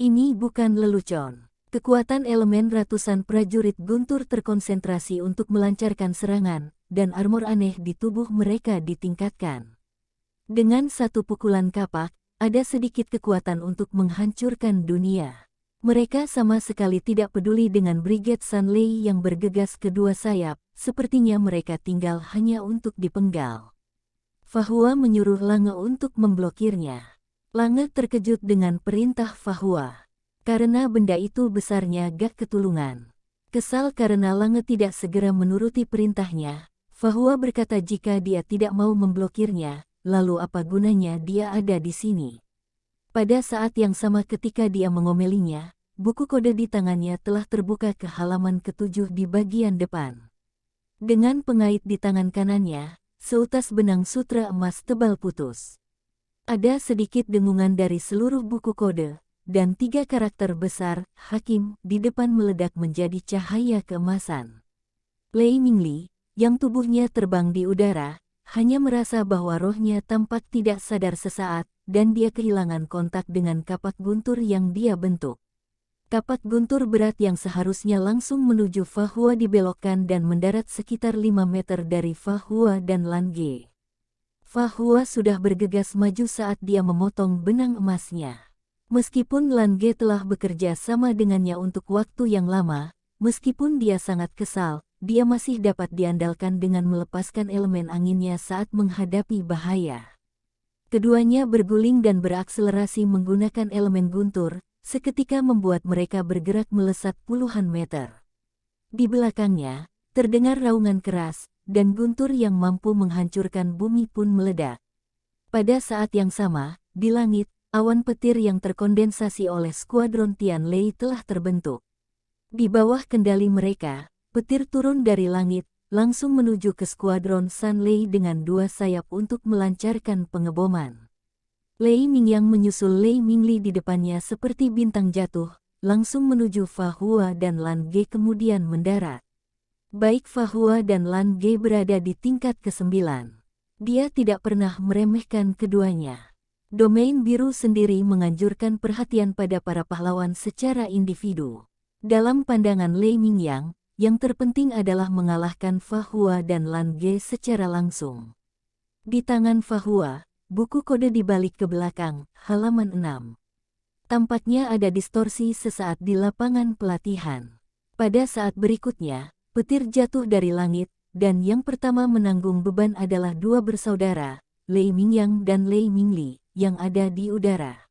Ini bukan lelucon. Kekuatan elemen ratusan prajurit guntur terkonsentrasi untuk melancarkan serangan, dan armor aneh di tubuh mereka ditingkatkan. Dengan satu pukulan kapak, ada sedikit kekuatan untuk menghancurkan dunia. Mereka sama sekali tidak peduli dengan Brigade San Lei yang bergegas kedua sayap, sepertinya mereka tinggal hanya untuk dipenggal. Fa Hua menyuruh Lange untuk memblokirnya. Lange terkejut dengan perintah Fa Hua. Karena benda itu besarnya gak ketulungan. Kesal karena Lange tidak segera menuruti perintahnya, Fa Hua berkata jika dia tidak mau memblokirnya, lalu apa gunanya dia ada di sini. Pada saat yang sama ketika dia mengomelinya, buku kode di tangannya telah terbuka ke halaman ke-7 di bagian depan. Dengan pengait di tangan kanannya, seutas benang sutra emas tebal putus. Ada sedikit dengungan dari seluruh buku kode, dan 3 karakter besar, Hakim, di depan meledak menjadi cahaya keemasan. Lei Mingli, yang tubuhnya terbang di udara, hanya merasa bahwa rohnya tampak tidak sadar sesaat, dan dia kehilangan kontak dengan kapak guntur yang dia bentuk. Kapak guntur berat yang seharusnya langsung menuju Fa Hua dibelokkan dan mendarat sekitar 5 meter dari Fa Hua dan Lan Ge. Fa Hua sudah bergegas maju saat dia memotong benang emasnya. Meskipun Lan Ge telah bekerja sama dengannya untuk waktu yang lama, meskipun dia sangat kesal, dia masih dapat diandalkan dengan melepaskan elemen anginnya saat menghadapi bahaya. Keduanya berguling dan berakselerasi menggunakan elemen guntur, seketika membuat mereka bergerak melesat puluhan meter. Di belakangnya, terdengar raungan keras, dan guntur yang mampu menghancurkan bumi pun meledak. Pada saat yang sama, di langit, awan petir yang terkondensasi oleh skuadron Tian Lei telah terbentuk. Di bawah kendali mereka, petir turun dari langit, langsung menuju ke skuadron San Lei dengan 2 sayap untuk melancarkan pengeboman. Lei Mingyang menyusul Lei Mingli di depannya seperti bintang jatuh, langsung menuju Fa Hua dan Lan Ge kemudian mendarat. Baik Fa Hua dan Lan Ge berada di tingkat ke-9. Dia tidak pernah meremehkan keduanya. Domain biru sendiri menganjurkan perhatian pada para pahlawan secara individu. Dalam pandangan Lei Mingyang, yang terpenting adalah mengalahkan Fa Hua dan Lan Ge secara langsung. Di tangan Fa Hua, buku kode dibalik ke belakang, halaman 6. Tampaknya ada distorsi sesaat di lapangan pelatihan. Pada saat berikutnya, petir jatuh dari langit, dan yang pertama menanggung beban adalah 2 bersaudara, Lei Mingyang dan Lei Mingli, yang ada di udara.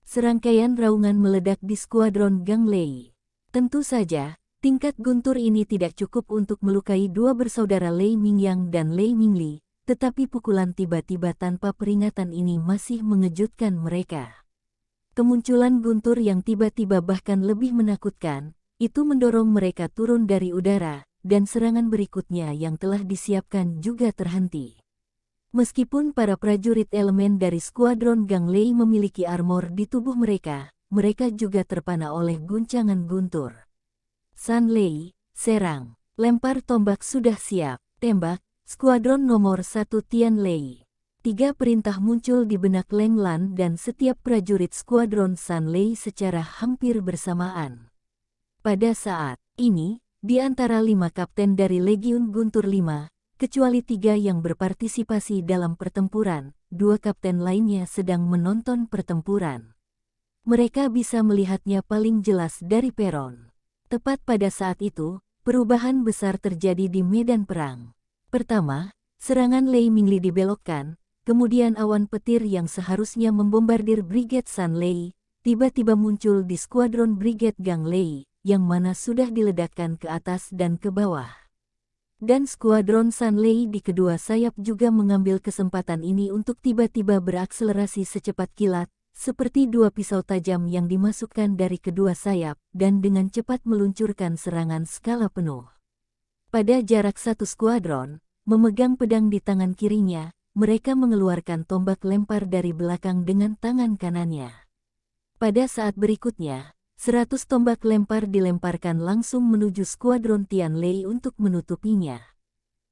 Serangkaian raungan meledak di skuadron Gang Lei. Tentu saja, tingkat guntur ini tidak cukup untuk melukai 2 bersaudara Lei Mingyang dan Lei Mingli, tetapi pukulan tiba-tiba tanpa peringatan ini masih mengejutkan mereka. Kemunculan guntur yang tiba-tiba bahkan lebih menakutkan, itu mendorong mereka turun dari udara, dan serangan berikutnya yang telah disiapkan juga terhenti. Meskipun para prajurit elemen dari skuadron Gang Lei memiliki armor di tubuh mereka, mereka juga terpana oleh guncangan guntur. San Lei, serang. Lempar tombak sudah siap. Tembak, skuadron nomor 1 Tian Lei. 3 perintah muncul di benak Leng Lan dan setiap prajurit skuadron San Lei secara hampir bersamaan. Pada saat ini, di antara 5 kapten dari Legiun Guntur 5, kecuali 3 yang berpartisipasi dalam pertempuran, 2 kapten lainnya sedang menonton pertempuran. Mereka bisa melihatnya paling jelas dari peron. Tepat pada saat itu, perubahan besar terjadi di medan perang. Pertama, serangan Lei Mingli dibelokkan, kemudian awan petir yang seharusnya membombardir Brigade San Lei, tiba-tiba muncul di skuadron Brigade Gang Lei, yang mana sudah diledakkan ke atas dan ke bawah. Dan skuadron San Lei di kedua sayap juga mengambil kesempatan ini untuk tiba-tiba berakselerasi secepat kilat, seperti 2 pisau tajam yang dimasukkan dari kedua sayap, dan dengan cepat meluncurkan serangan skala penuh. Pada jarak 1 skuadron, memegang pedang di tangan kirinya, mereka mengeluarkan tombak lempar dari belakang dengan tangan kanannya. Pada saat berikutnya, 100 tombak lempar dilemparkan langsung menuju skuadron Tian Lei untuk menutupinya.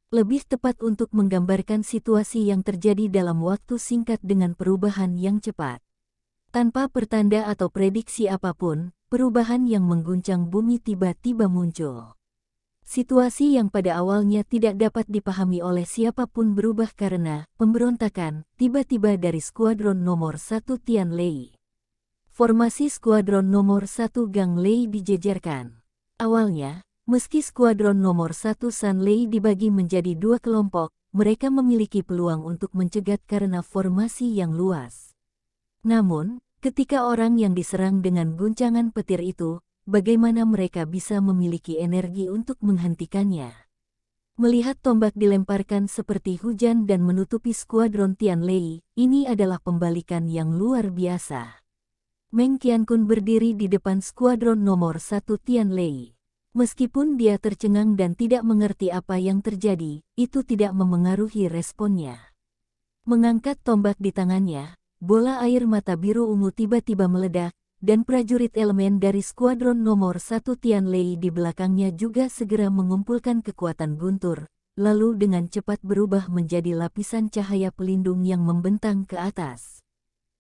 Lebih tepat untuk menggambarkan situasi yang terjadi dalam waktu singkat dengan perubahan yang cepat. Tanpa pertanda atau prediksi apapun, perubahan yang mengguncang bumi tiba-tiba muncul. Situasi yang pada awalnya tidak dapat dipahami oleh siapapun berubah karena pemberontakan tiba-tiba dari skuadron nomor 1 Tian Lei. Formasi skuadron nomor 1 Gang Lei dijejerkan. Awalnya, meski skuadron nomor 1 San Lei dibagi menjadi 2 kelompok, mereka memiliki peluang untuk mencegat karena formasi yang luas. Namun, ketika orang yang diserang dengan guncangan petir itu, bagaimana mereka bisa memiliki energi untuk menghentikannya? Melihat tombak dilemparkan seperti hujan dan menutupi skuadron Tian Lei, ini adalah pembalikan yang luar biasa. Meng Qiankun berdiri di depan skuadron nomor 1 Tian Lei. Meskipun dia tercengang dan tidak mengerti apa yang terjadi, itu tidak memengaruhi responnya. Mengangkat tombak di tangannya, bola air mata biru ungu tiba-tiba meledak, dan prajurit elemen dari skuadron nomor 1 Tian Lei di belakangnya juga segera mengumpulkan kekuatan guntur, lalu dengan cepat berubah menjadi lapisan cahaya pelindung yang membentang ke atas.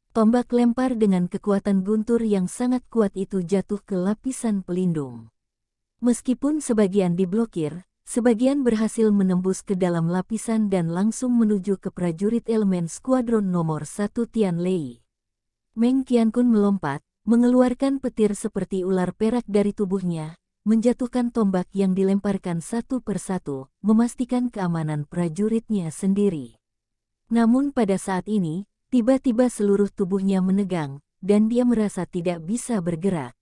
Tombak lempar dengan kekuatan guntur yang sangat kuat itu jatuh ke lapisan pelindung. Meskipun sebagian diblokir, sebagian berhasil menembus ke dalam lapisan dan langsung menuju ke prajurit elemen skuadron nomor 1 Tian Lei. Meng Qiankun melompat, mengeluarkan petir seperti ular perak dari tubuhnya, menjatuhkan tombak yang dilemparkan satu persatu, memastikan keamanan prajuritnya sendiri. Namun pada saat ini, tiba-tiba seluruh tubuhnya menegang, dan dia merasa tidak bisa bergerak.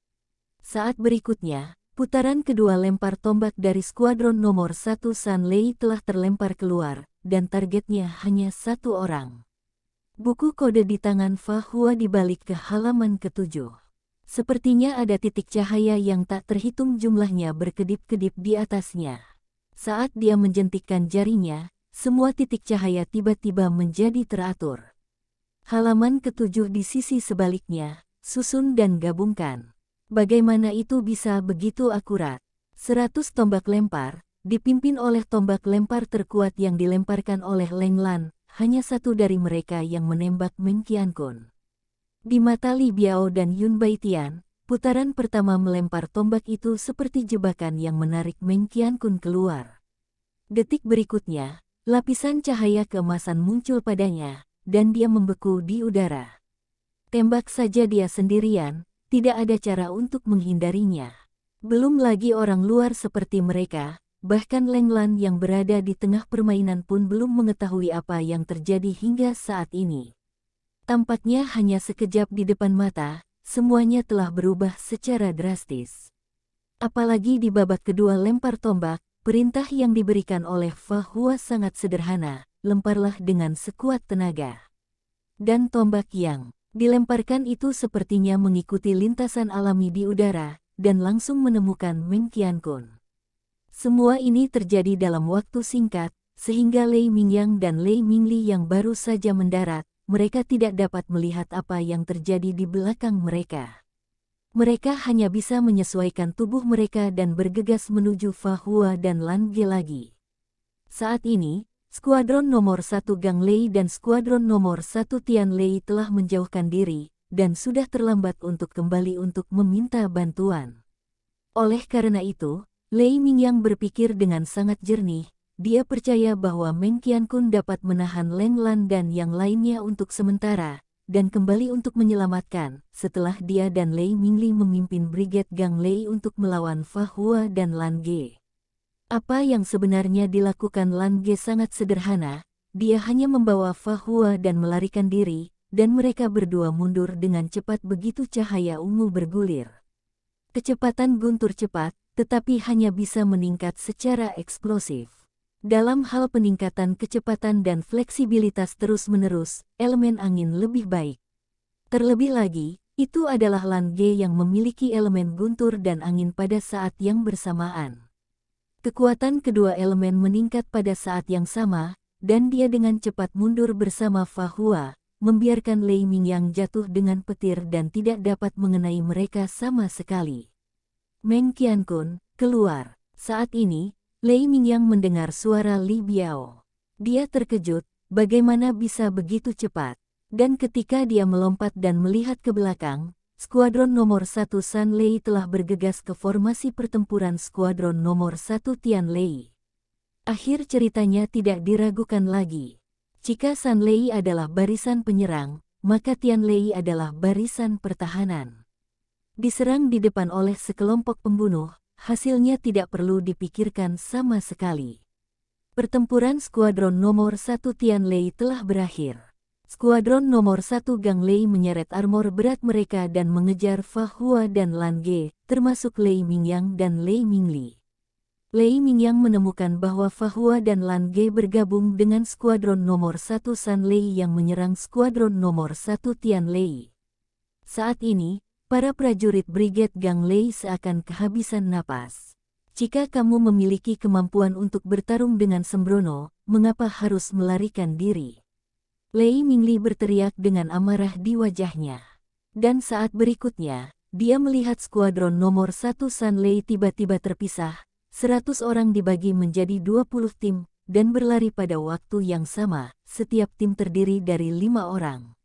Saat berikutnya, putaran kedua lempar tombak dari skuadron nomor 1 San Lei telah terlempar keluar, dan targetnya hanya 1 orang. Buku kode di tangan Fa Hua dibalik ke halaman ke-7. Sepertinya ada titik cahaya yang tak terhitung jumlahnya berkedip-kedip di atasnya. Saat dia menjentikkan jarinya, semua titik cahaya tiba-tiba menjadi teratur. Halaman ke-7 di sisi sebaliknya, susun dan gabungkan. Bagaimana itu bisa begitu akurat? 100 tombak lempar, dipimpin oleh tombak lempar terkuat yang dilemparkan oleh Leng Lan, hanya satu dari mereka yang menembak Meng Qiankun. Di mata Li Biao dan Yun Baitian, putaran pertama melempar tombak itu seperti jebakan yang menarik Meng Qiankun keluar. Detik berikutnya, lapisan cahaya keemasan muncul padanya, dan dia membeku di udara. Tembak saja dia sendirian, tidak ada cara untuk menghindarinya. Belum lagi orang luar seperti mereka, bahkan Leng Lan yang berada di tengah permainan pun belum mengetahui apa yang terjadi hingga saat ini. Tampaknya hanya sekejap di depan mata, semuanya telah berubah secara drastis. Apalagi di babak kedua lempar tombak, perintah yang diberikan oleh Fa Hua sangat sederhana, lemparlah dengan sekuat tenaga. Dan tombak yang dilemparkan itu sepertinya mengikuti lintasan alami di udara, dan langsung menemukan Meng Qiankun. Semua ini terjadi dalam waktu singkat, sehingga Lei Mingyang dan Lei Mingli yang baru saja mendarat, mereka tidak dapat melihat apa yang terjadi di belakang mereka. Mereka hanya bisa menyesuaikan tubuh mereka dan bergegas menuju Fa Hua dan Lan Ge lagi. Saat ini, skuadron nomor 1 Gang Lei dan skuadron nomor 1 Tian Lei telah menjauhkan diri, dan sudah terlambat untuk kembali untuk meminta bantuan. Oleh karena itu, Lei Mingyang berpikir dengan sangat jernih. Dia percaya bahwa Meng Qiankun dapat menahan Leng Lan dan yang lainnya untuk sementara, dan kembali untuk menyelamatkan, setelah dia dan Lei Mingli memimpin Brigade Gang Lei untuk melawan Fa Hua dan Lan Ge. Apa yang sebenarnya dilakukan Lan Ge sangat sederhana, dia hanya membawa Fa Hua dan melarikan diri, dan mereka berdua mundur dengan cepat begitu cahaya ungu bergulir. Kecepatan guntur cepat, tetapi hanya bisa meningkat secara eksplosif. Dalam hal peningkatan kecepatan dan fleksibilitas terus-menerus, elemen angin lebih baik. Terlebih lagi, itu adalah Lan Ge yang memiliki elemen guntur dan angin pada saat yang bersamaan. Kekuatan kedua elemen meningkat pada saat yang sama, dan dia dengan cepat mundur bersama Fa Hua, membiarkan Lei Mingyang jatuh dengan petir dan tidak dapat mengenai mereka sama sekali. Meng Qiankun, keluar. Saat ini, Lei Mingyang mendengar suara Li Biao. Dia terkejut, bagaimana bisa begitu cepat. Dan ketika dia melompat dan melihat ke belakang, skuadron nomor 1 San Lei telah bergegas ke formasi pertempuran skuadron nomor 1 Tian Lei. Akhir ceritanya tidak diragukan lagi. Jika San Lei adalah barisan penyerang, maka Tian Lei adalah barisan pertahanan. Diserang di depan oleh sekelompok pembunuh, hasilnya tidak perlu dipikirkan sama sekali. Pertempuran skuadron nomor 1 Tian Lei telah berakhir. Skuadron nomor 1 Gang Lei menyeret armor berat mereka dan mengejar Fa Hua dan Lan Ge, termasuk Lei Mingyang dan Lei Mingli. Lei Mingyang menemukan bahwa Fa Hua dan Lan Ge bergabung dengan skuadron nomor 1 San Lei yang menyerang skuadron nomor 1 Tian Lei. Saat ini, para prajurit Brigade Gang Lei seakan kehabisan napas. Jika kamu memiliki kemampuan untuk bertarung dengan sembrono, mengapa harus melarikan diri? Lei Mingli berteriak dengan amarah di wajahnya. Dan saat berikutnya, dia melihat skuadron nomor 1 San Lei tiba-tiba terpisah, 100 orang dibagi menjadi 20 tim, dan berlari pada waktu yang sama, setiap tim terdiri dari 5 orang.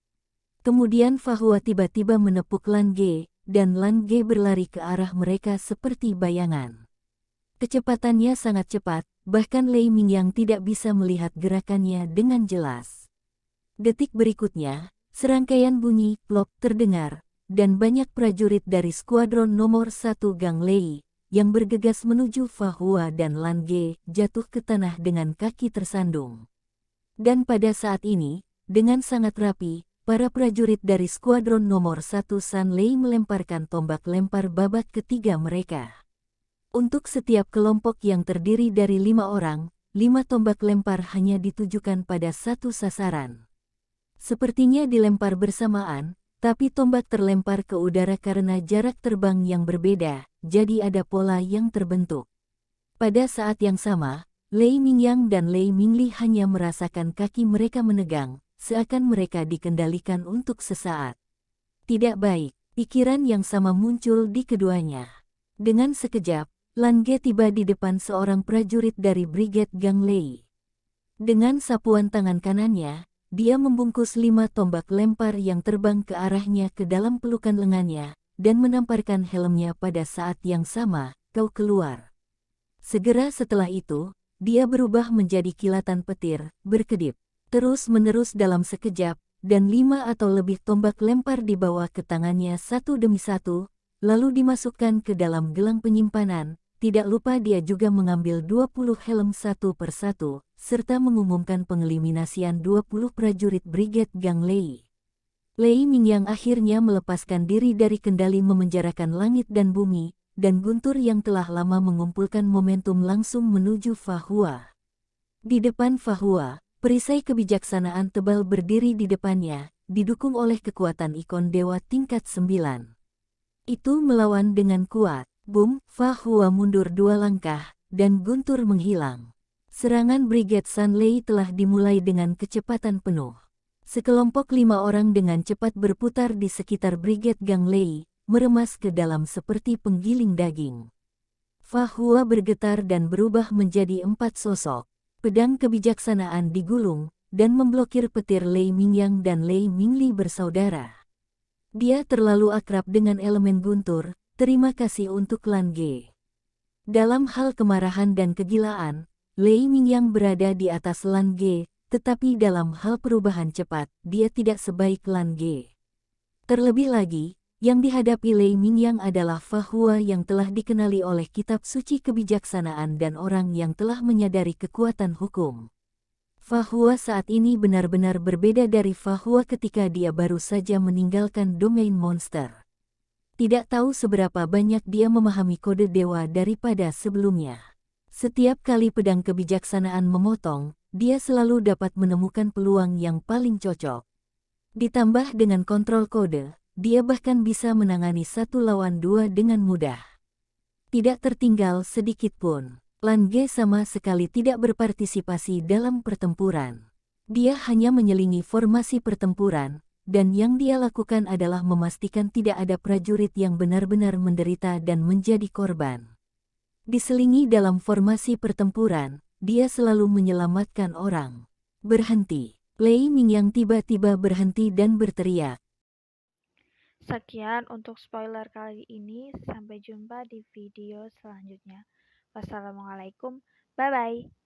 Kemudian Fa Hua tiba-tiba menepuk Lan Ge, dan Lan Ge berlari ke arah mereka seperti bayangan. Kecepatannya sangat cepat, bahkan Lei Mingyang tidak bisa melihat gerakannya dengan jelas. Detik berikutnya, serangkaian bunyi plop terdengar, dan banyak prajurit dari skuadron nomor 1 Gang Lei, yang bergegas menuju Fa Hua dan Lan Ge, jatuh ke tanah dengan kaki tersandung. Dan pada saat ini, dengan sangat rapi, para prajurit dari skuadron nomor 1 San Lei melemparkan tombak lempar babak ketiga mereka. Untuk setiap kelompok yang terdiri dari 5 orang, 5 tombak lempar hanya ditujukan pada satu sasaran. Sepertinya dilempar bersamaan, tapi tombak terlempar ke udara karena jarak terbang yang berbeda, jadi ada pola yang terbentuk. Pada saat yang sama, Lei Mingyang dan Lei Mingli hanya merasakan kaki mereka menegang, seakan mereka dikendalikan untuk sesaat. Tidak baik, pikiran yang sama muncul di keduanya. Dengan sekejap, Lan Ge tiba di depan seorang prajurit dari Brigade Gang Lei. Dengan sapuan tangan kanannya, dia membungkus 5 tombak lempar yang terbang ke arahnya ke dalam pelukan lengannya, dan menamparkan helmnya pada saat yang sama, kau keluar. Segera setelah itu, dia berubah menjadi kilatan petir, berkedip. Terus-menerus dalam sekejap, dan 5 atau lebih tombak lempar dibawa ke tangannya satu demi satu, lalu dimasukkan ke dalam gelang penyimpanan. Tidak lupa dia juga mengambil 20 helm satu persatu, serta mengumumkan pengeliminasian 20 prajurit Brigade Gang Lei. Lei Mingyang akhirnya melepaskan diri dari kendali memenjarakan langit dan bumi, dan guntur yang telah lama mengumpulkan momentum langsung menuju Fa Hua. Di depan Fa Hua, perisai kebijaksanaan tebal berdiri di depannya, didukung oleh kekuatan ikon dewa tingkat 9. Itu melawan dengan kuat. Boom, Fa Hua mundur 2 langkah, dan guntur menghilang. Serangan Brigade San Lei telah dimulai dengan kecepatan penuh. Sekelompok 5 orang dengan cepat berputar di sekitar Brigade Gang Lei, meremas ke dalam seperti penggiling daging. Fa Hua bergetar dan berubah menjadi 4 sosok. Pedang kebijaksanaan digulung, dan memblokir petir Lei Mingyang dan Lei Mingli bersaudara. Dia terlalu akrab dengan elemen guntur, terima kasih untuk Lan Ge. Dalam hal kemarahan dan kegilaan, Lei Mingyang berada di atas Lan Ge, tetapi dalam hal perubahan cepat, dia tidak sebaik Lan Ge. Terlebih lagi, yang dihadapi Lei Mingyang adalah Fa Hua yang telah dikenali oleh kitab suci kebijaksanaan dan orang yang telah menyadari kekuatan hukum. Fa Hua saat ini benar-benar berbeda dari Fa Hua ketika dia baru saja meninggalkan domain monster. Tidak tahu seberapa banyak dia memahami kode dewa daripada sebelumnya. Setiap kali pedang kebijaksanaan memotong, dia selalu dapat menemukan peluang yang paling cocok. Ditambah dengan kontrol kode, dia bahkan bisa menangani satu lawan dua dengan mudah. Tidak tertinggal sedikit pun, Lan Ge sama sekali tidak berpartisipasi dalam pertempuran. Dia hanya menyelingi formasi pertempuran, dan yang dia lakukan adalah memastikan tidak ada prajurit yang benar-benar menderita dan menjadi korban. Diselingi dalam formasi pertempuran, dia selalu menyelamatkan orang. Berhenti. Lei Mingyang tiba-tiba berhenti dan berteriak. Sekian untuk spoiler kali ini. Sampai jumpa di video selanjutnya. Wassalamualaikum. Bye bye.